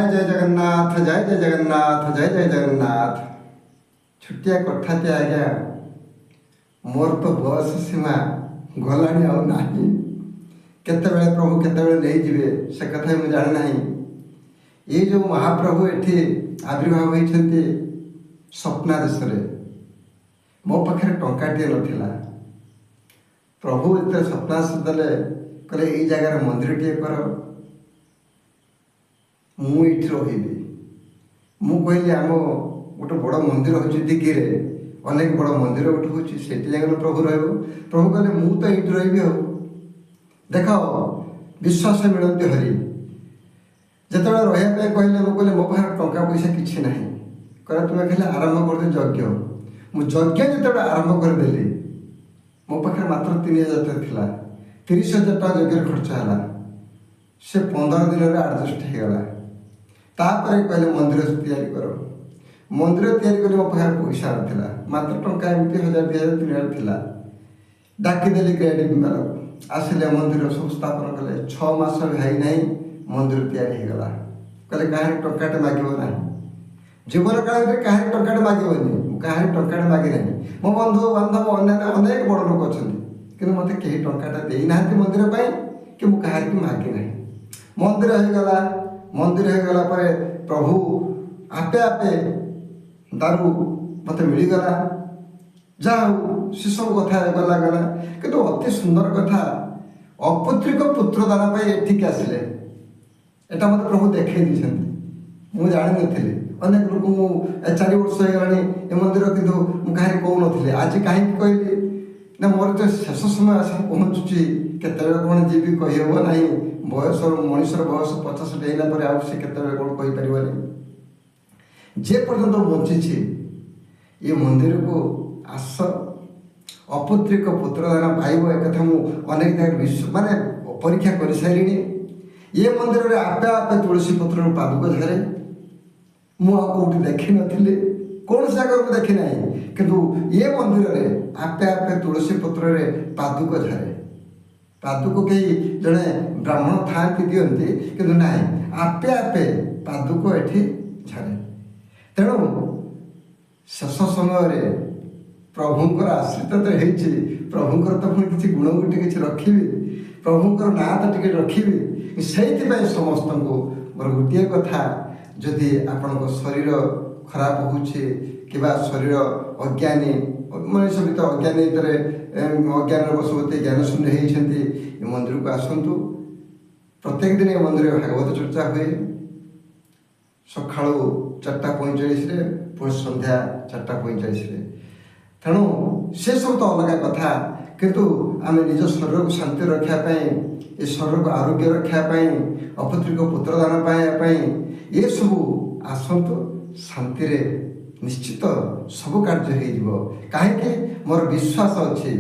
जय जगन्नाथ जय जय जगन्नाथ जय जय जगन्नाथ। छुट्टिया कथाते आज्ञा मोर तो बयस सीमा गलाणी आउ नाही। केतेबेले प्रभु केतेबेले नहीं जिवे से कथा मुझे जाने नहीं। ये जो महाप्रभु एठी आविर्भाव होइछन्ति स्वप्नादेश रे मो पाखे टंकाटे नथिला। प्रभु एते स्वप्नादेश देले कहले एई जगार मंदिरटिए कर मु इठी रहिबी। मु कहली आम गोटे बड़ मंदिर होची दिग्गिरे अनेक बड़ मंदिर गोटे होची सेठी जगह प्रभु रहबो। प्रभु कहले मु तो इठी रहिबी। हो देख विश्वास मिलती हरि जितेबाला रहा कहले मुझे कहले मो पाखे टंका पैसा किसी ना कहले तुम्हें खाली आरंभ कर यज्ञ। मुझे जिते आरंभ करदेली मो पाखे मात्र 3000 था। 30,000 टका यज्ञ खर्च है से 15 दिन में एडजस्ट होगा। तापर कहले मंदिर तैयारी कर। मंदिर तैयारी कर मो पाखे पैसा ना मात्र टंका एमती 1000 2000 3000 था। डाकिदेली क्रेडिट मेरा आसिले मंदिर सब स्थापन कले 6 मास भाई ना मंदिर तैयारी होगा। कहले कहानी टंकाटे मागो ना जीवन काल में कहानी टंकाटे मागोनी कहानी टंकाटे मागे ना। मो बंधु बांधव अनेक बड़ लोक अच्छा कि मत कहीं टंकाटा देना मंदिर कि मुझे कहानी मागे ना। मंदिर होगा मंदिर होगला प्रभु आपे आपे दारू मत मिलगला जहाँ से सब कथा गला गला कि अति सुंदर कथा अपत्रिक पुत्र दान एठिक आसिले एटा मत प्रभु देखे मुझे जानी नी। अनेक लोक मुझे 4 वर्ष होगा ए मंदिर किंतु कहानी कौन नी आज कहीं कहली ना मोर जो शेष समय आस पहुँचुची केत कौन जीवी कहब ना बयस मनीषर बयस 50 डेला से केत कौन कहीपर जे पर्यंत बंची ये मंदिर को आस अपत्रिक पुत्रदान पाइब एक अनेक जगह विश्व माने परीक्षा कर सारे। ये मंदिर में आपे आपे तुलसी पत्र पादुक झरे मुझे देखी नी कौन से जगह को देखी ना किंतु ये मंदिर में आपे आपे तुलसी पत्र पादुक झरे। पादुक कई जड़े ब्राह्मण था दिखती कि ना आपे आपे पादुक एठी झरे। तेणु शेष समय प्रभुंर आश्रित तो होती प्रभुंर तो पुणी किसी गुण गोटे किसी रखी प्रभुंर ना तो टे रखी से समस्त को मोर गोटे कथा जदि आपण शरीर खराब हो शरीर अज्ञानी मनुष्य भी तो अज्ञानी अज्ञान बसवती ज्ञान शून्य होती मंदिर को आसतु। प्रत्येक दिन मंदिर भागवत चर्चा हुए सका 4:45 पुणी संध्या 4:45। तेणु से सब तो अलग कथा किंतु आम निज शरीर को शांति रखापी शरीर को आरोग्य रखापी अपत्रिक पुत्रदान पाइबापी ये सब आसतु शांति निश्चित सब कार्य हो कहीं मोर विश्वास अच्छी।